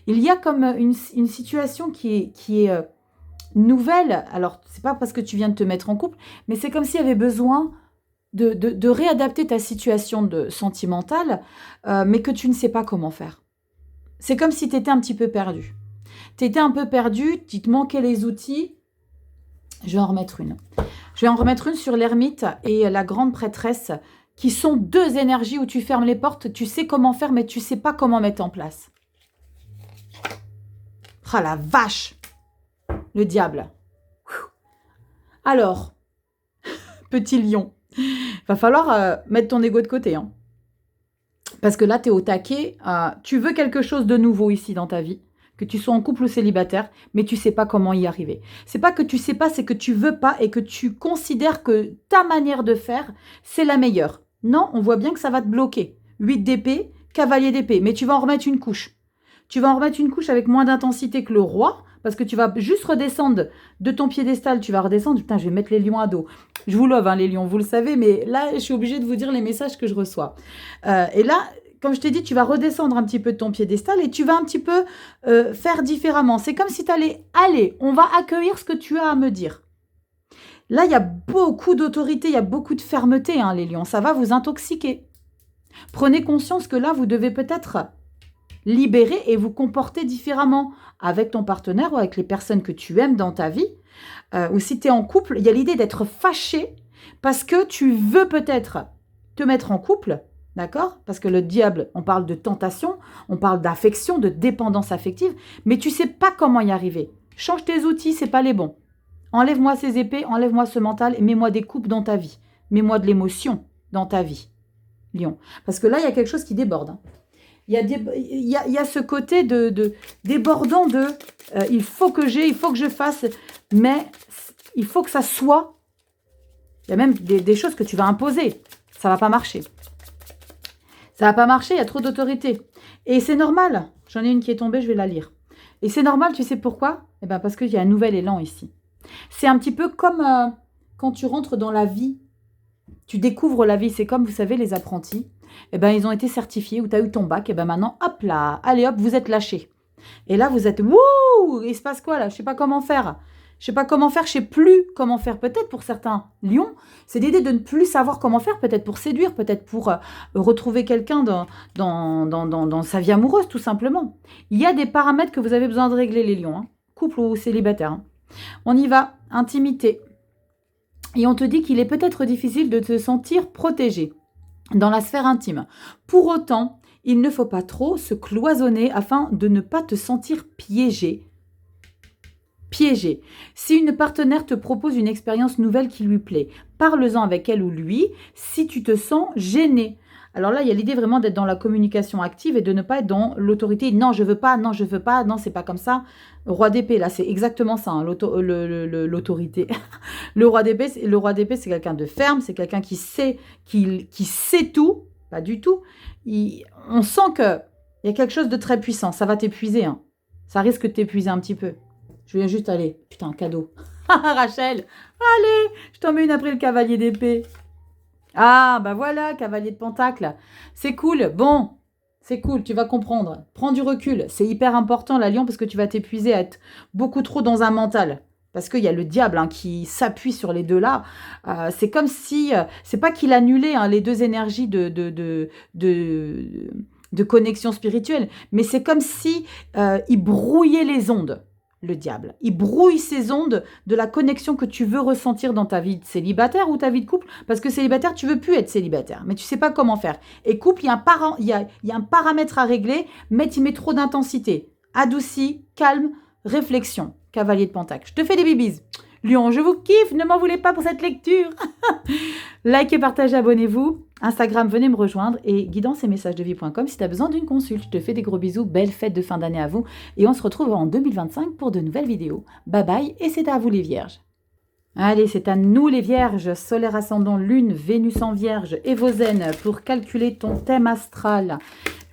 A: Il y a comme une situation qui est nouvelle. Alors, c'est pas parce que tu viens de te mettre en couple, mais c'est comme s'il y avait besoin de réadapter ta situation sentimentale, mais que tu ne sais pas comment faire. C'est comme si tu étais un petit peu perdu. Tu étais un peu perdu, tu te manquais les outils. Je vais en remettre une. Je vais en remettre une sur l'ermite et la grande prêtresse, qui sont deux énergies où tu fermes les portes, tu sais comment faire, mais tu sais pas comment mettre en place. Ah la vache! Le diable. Alors, petit lion, va falloir mettre ton ego de côté. Hein. Parce que là, tu es au taquet. Tu veux quelque chose de nouveau ici dans ta vie. Que tu sois en couple ou célibataire, mais tu sais pas comment y arriver. C'est pas que tu sais pas, c'est que tu veux pas et que tu considères que ta manière de faire, c'est la meilleure. Non, on voit bien que ça va te bloquer. 8 d'épée, cavalier d'épée. Mais tu vas en remettre une couche. Tu vas en remettre une couche avec moins d'intensité que le roi, parce que tu vas juste redescendre de ton piédestal, tu vas redescendre. Putain, je vais mettre les lions à dos. Je vous love, hein, les lions, vous le savez, mais là, je suis obligée de vous dire les messages que je reçois. Et là, comme je t'ai dit, tu vas redescendre un petit peu de ton piédestal et tu vas un petit peu faire différemment. C'est comme si tu allais, allez, on va accueillir ce que tu as à me dire. Là, il y a beaucoup d'autorité, il y a beaucoup de fermeté, hein, les lions. Ça va vous intoxiquer. Prenez conscience que là, vous devez peut-être libérer et vous comporter différemment avec ton partenaire ou avec les personnes que tu aimes dans ta vie. Ou si tu es en couple, il y a l'idée d'être fâché parce que tu veux peut-être te mettre en couple, d'accord? Parce que le diable, on parle de tentation, on parle d'affection, de dépendance affective, mais tu sais pas comment y arriver. Change tes outils, c'est pas les bons. Enlève-moi ces épées, enlève-moi ce mental et mets-moi des coupes dans ta vie. Mets-moi de l'émotion dans ta vie, lion. Parce que là, il y a quelque chose qui déborde. Hein. Il y a ce côté de débordant de il faut que je fasse, mais il faut que ça soit. Il y a même des choses que tu vas imposer. Ça ne va pas marcher. Ça ne va pas marcher, il y a trop d'autorité. Et c'est normal. J'en ai une qui est tombée, je vais la lire. Et c'est normal, tu sais pourquoi? Eh ben parce qu'il y a un nouvel élan ici. C'est un petit peu comme quand tu rentres dans la vie. Tu découvres la vie. C'est comme, vous savez, les apprentis. Eh ben, ils ont été certifiés ou tu as eu ton bac. Et ben maintenant, hop là, allez hop, vous êtes lâchés. Et là, vous êtes, wouh, il se passe quoi là? Je sais pas comment faire. Je sais pas comment faire, je sais plus comment faire. Peut-être pour certains lions, c'est l'idée de ne plus savoir comment faire, peut-être pour séduire, peut-être pour retrouver quelqu'un dans sa vie amoureuse, tout simplement. Il y a des paramètres que vous avez besoin de régler, les lions, hein. Couple ou célibataire. Hein. On y va, intimité. Et on te dit qu'il est peut-être difficile de te sentir protégé dans la sphère intime. Pour autant, il ne faut pas trop se cloisonner afin de ne pas te sentir piégé. Piégé. Si une partenaire te propose une expérience nouvelle qui lui plaît, parle-en avec elle ou lui si tu te sens gêné. Alors là, il y a l'idée vraiment d'être dans la communication active et de ne pas être dans l'autorité. Non, je veux pas, non, je veux pas, non, c'est pas comme ça. Roi d'épée, là, c'est exactement ça, hein, l'autorité. Le roi d'épée, c'est quelqu'un de ferme, c'est quelqu'un qui sait tout, pas du tout. On sent qu'il y a quelque chose de très puissant, ça va t'épuiser. Hein. Ça risque de t'épuiser un petit peu. Je viens juste aller. Putain, cadeau. Rachel, allez, je t'en mets une après le cavalier d'épée. Ah, bah voilà, cavalier de pentacle. C'est cool. Bon, c'est cool, tu vas comprendre. Prends du recul. C'est hyper important, la lion, parce que tu vas t'épuiser à être beaucoup trop dans un mental. parce qu'il y a le diable hein, qui s'appuie sur les deux là. C'est comme si, c'est pas qu'il annulait hein, les deux énergies de connexion spirituelle, mais c'est comme si il brouillait les ondes, le diable. Il brouille ces ondes de la connexion que tu veux ressentir dans ta vie de célibataire ou ta vie de couple, parce que célibataire, tu veux plus être célibataire, mais tu sais pas comment faire. Et couple, il y a un paramètre à régler, mais tu mets trop d'intensité. Adouci, calme, réflexion. Cavalier de Pentacle. Je te fais des bibis. Lion, je vous kiffe, ne m'en voulez pas pour cette lecture. Likez, partagez, abonnez-vous. Instagram, venez me rejoindre et guidanceetmessagesdevie.com si tu as besoin d'une consulte. Je te fais des gros bisous, belle fête de fin d'année à vous et on se retrouve en 2025 pour de nouvelles vidéos. Bye bye et c'est à vous les vierges. Allez, c'est à nous les vierges, solaire ascendant, lune, Vénus en vierge et vos zen pour calculer ton thème astral.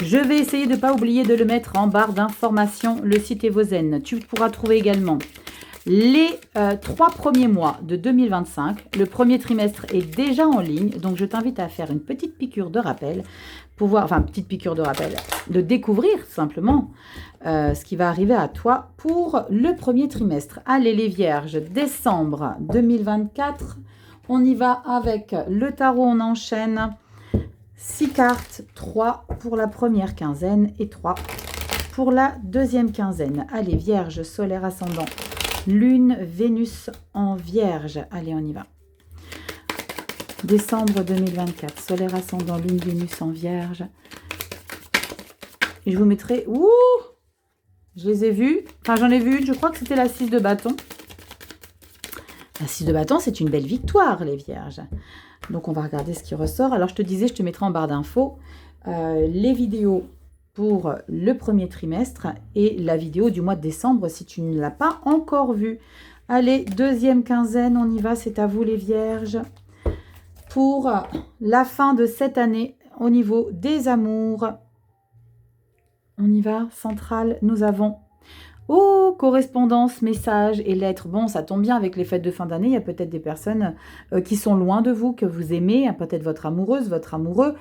A: Je vais essayer de ne pas oublier de le mettre en barre d'informations, le site Evozen. Tu pourras trouver également les 3 premiers mois de 2025. Le premier trimestre est déjà en ligne, donc je t'invite à faire une petite piqûre de rappel, pour voir, enfin petite piqûre de rappel, de découvrir simplement ce qui va arriver à toi pour le premier trimestre. Allez les vierges, décembre 2024, on y va avec le tarot, on enchaîne. 6 cartes, 3 pour la première quinzaine et 3 pour la deuxième quinzaine. Allez, Vierge, solaire ascendant, lune, Vénus en Vierge. Allez, on y va. Décembre 2024, solaire ascendant, lune, Vénus en Vierge. Et je vous mettrai... Ouh! Je les ai vus. Enfin, j'en ai vu une, je crois que c'était la 6 de bâton. La 6 de bâton, c'est une belle victoire, les Vierges. Donc, on va regarder ce qui ressort. Alors, je te disais, je te mettrai en barre d'infos les vidéos pour le premier trimestre et la vidéo du mois de décembre si tu ne l'as pas encore vue. Allez, deuxième quinzaine, on y va, c'est à vous les Vierges. Pour la fin de cette année, au niveau des amours, on y va, centrale, nous avons... Oh, correspondance, messages et lettres. Bon, ça tombe bien avec les fêtes de fin d'année. Il y a peut-être des personnes qui sont loin de vous, que vous aimez. Peut-être votre amoureuse, votre amoureux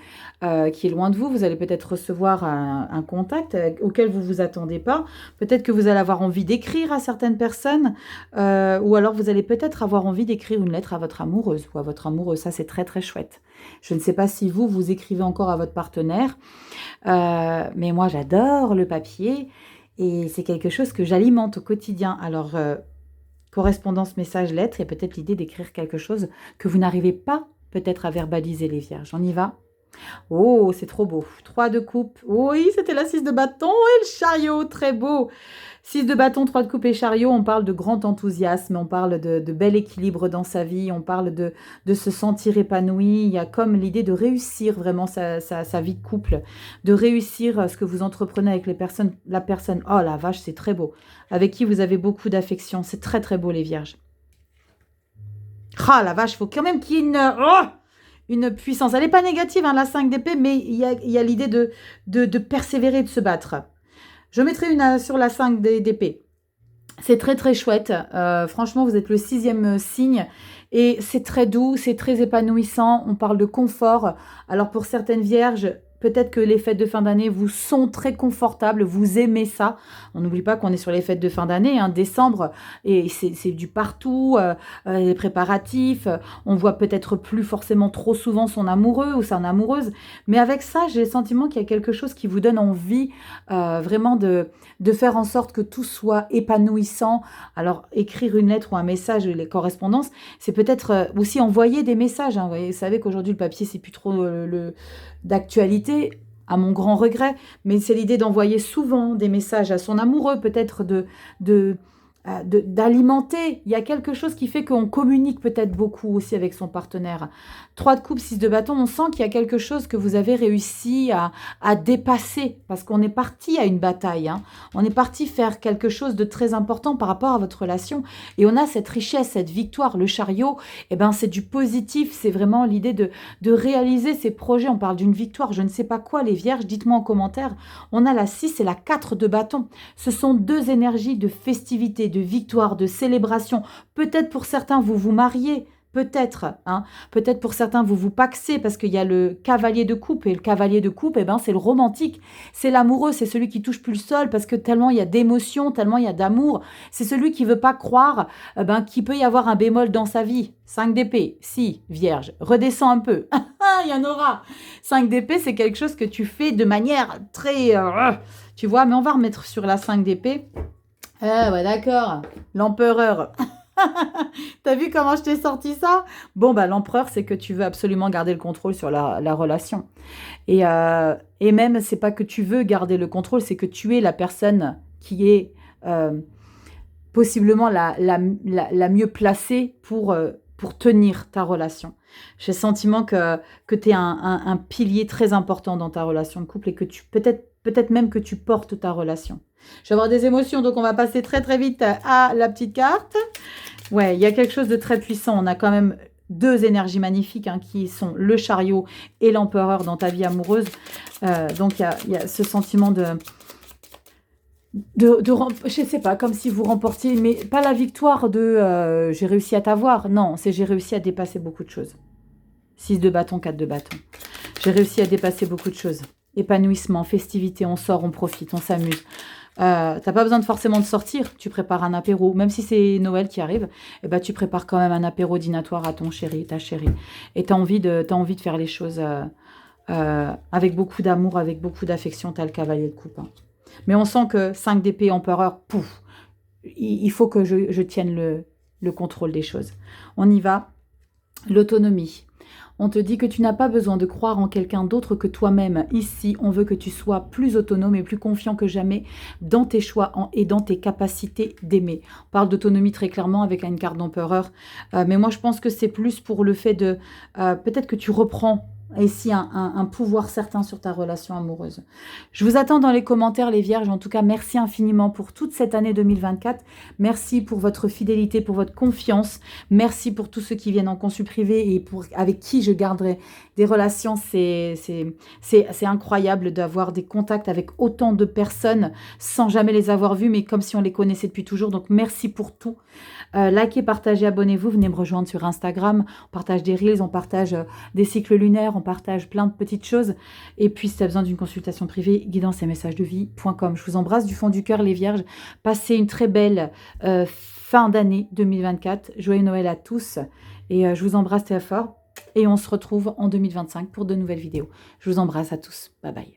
A: qui est loin de vous. Vous allez peut-être recevoir un contact auquel vous ne vous attendez pas. Peut-être que vous allez avoir envie d'écrire à certaines personnes. Ou alors vous allez peut-être avoir envie d'écrire une lettre à votre amoureuse ou à votre amoureux. Ça, c'est très, très chouette. Je ne sais pas si vous écrivez encore à votre partenaire. Mais moi, j'adore le papier. Et c'est quelque chose que j'alimente au quotidien. Alors, correspondance, message, lettre, et peut-être l'idée d'écrire quelque chose que vous n'arrivez pas peut-être à verbaliser les vierges. On y va? Oh, c'est trop beau. 3 de coupe. Oui, c'était la 6 de bâton et le chariot, très beau. 6 de bâton, 3 de coupe et chariot, on parle de grand enthousiasme, on parle de bel équilibre dans sa vie, on parle de se sentir épanoui. Il y a comme l'idée de réussir vraiment sa vie de couple, de réussir ce que vous entreprenez avec la personne. Oh la vache, c'est très beau. Avec qui vous avez beaucoup d'affection. C'est très très beau les vierges. Ah la vache, il faut quand même qu'il y ait une puissance. Elle n'est pas négative, hein, la 5 d'épée, mais il y a l'idée de persévérer, de se battre. Je mettrai une sur la 5 d'épée. C'est très très chouette. Franchement, vous êtes le 6e signe. Et c'est très doux, c'est très épanouissant. On parle de confort. Alors pour certaines vierges... Peut-être que les fêtes de fin d'année vous sont très confortables, vous aimez ça. On n'oublie pas qu'on est sur les fêtes de fin d'année, hein, décembre, et c'est du partout, les préparatifs. On voit peut-être plus forcément trop souvent son amoureux ou son amoureuse. Mais avec ça, j'ai le sentiment qu'il y a quelque chose qui vous donne envie vraiment de faire en sorte que tout soit épanouissant. Alors, écrire une lettre ou un message, les correspondances, c'est peut-être aussi envoyer des messages. Hein. Vous savez qu'aujourd'hui, le papier, c'est plus trop d'actualité, à mon grand regret, mais c'est l'idée d'envoyer souvent des messages à son amoureux, peut-être d'alimenter. Il y a quelque chose qui fait qu'on communique peut-être beaucoup aussi avec son partenaire. 3 de coupe, 6 de bâton, on sent qu'il y a quelque chose que vous avez réussi à dépasser, parce qu'on est parti à une bataille. Hein. On est parti faire quelque chose de très important par rapport à votre relation. Et on a cette richesse, cette victoire. Le chariot, eh ben, c'est du positif. C'est vraiment l'idée de réaliser ces projets. On parle d'une victoire. Je ne sais pas quoi, les vierges. Dites-moi en commentaire. On a la 6 et la 4 de bâton. Ce sont 2 énergies de festivité, de victoire, de célébration. Peut-être pour certains, vous vous mariez. peut-être, hein, peut-être pour certains, vous vous pacsez parce qu'il y a le cavalier de coupe. Et le cavalier de coupe, eh ben, c'est le romantique. C'est l'amoureux, c'est celui qui touche plus le sol parce que tellement il y a d'émotions, tellement il y a d'amour. C'est celui qui veut pas croire qu'il peut y avoir un bémol dans sa vie. 5 d'épée, si, vierge, redescends un peu. Il y en aura. 5 d'épée, c'est quelque chose que tu fais de manière très... tu vois, mais on va remettre sur la 5 d'épée. Ah ouais, d'accord. L'empereur. T'as vu comment je t'ai sorti ça? Bon, bah l'empereur, c'est que tu veux absolument garder le contrôle sur la relation. Et même, c'est pas que tu veux garder le contrôle, c'est que tu es la personne qui est possiblement la mieux placée pour tenir ta relation. J'ai le sentiment que tu es un pilier très important dans ta relation de couple et que peut-être même que tu portes ta relation. Je vais avoir des émotions, donc on va passer très très vite à la petite carte. Ouais, il y a quelque chose de très puissant. On a quand même 2 énergies magnifiques qui sont le chariot et l'empereur dans ta vie amoureuse. Donc il y a ce sentiment je sais pas, comme si vous remportiez, mais pas la victoire de j'ai réussi à t'avoir. Non, c'est j'ai réussi à dépasser beaucoup de choses. 6 de bâton, 4 de bâton. J'ai réussi à dépasser beaucoup de choses. Épanouissement, festivité, on sort, on profite, on s'amuse. T'as pas besoin forcément de sortir, tu prépares un apéro, même si c'est Noël qui arrive, tu prépares quand même un apéro dînatoire à ton chéri, ta chérie. Et t'as envie de faire les choses avec beaucoup d'amour, avec beaucoup d'affection. T'as le cavalier de coupe. Mais on sent que 5 d'épée, empereur, pouf, il faut que je tienne le contrôle des choses. On y va. L'autonomie. On te dit que tu n'as pas besoin de croire en quelqu'un d'autre que toi-même. Ici, on veut que tu sois plus autonome et plus confiant que jamais dans tes choix et dans tes capacités d'aimer. On parle d'autonomie très clairement avec une carte d'empereur. Mais moi, je pense que c'est plus pour le fait de... peut-être que tu reprends ici un pouvoir certain sur ta relation amoureuse. Je vous attends dans les commentaires, les vierges. En tout cas, merci infiniment pour toute cette année 2024. Merci pour votre fidélité, pour votre confiance. Merci pour tous ceux qui viennent en consul privé et avec qui je garderai des relations. C'est incroyable d'avoir des contacts avec autant de personnes sans jamais les avoir vues, mais comme si on les connaissait depuis toujours. Donc, merci pour tout. Likez, partagez, abonnez-vous. Venez me rejoindre sur Instagram. On partage des reels, on partage des cycles lunaires, on partage plein de petites choses. Et puis, si tu as besoin d'une consultation privée, guidance-et-messages-de-vie.com. Je vous embrasse du fond du cœur, les vierges. Passez une très belle fin d'année 2024. Joyeux Noël à tous. Et je vous embrasse très fort. Et on se retrouve en 2025 pour de nouvelles vidéos. Je vous embrasse à tous. Bye bye.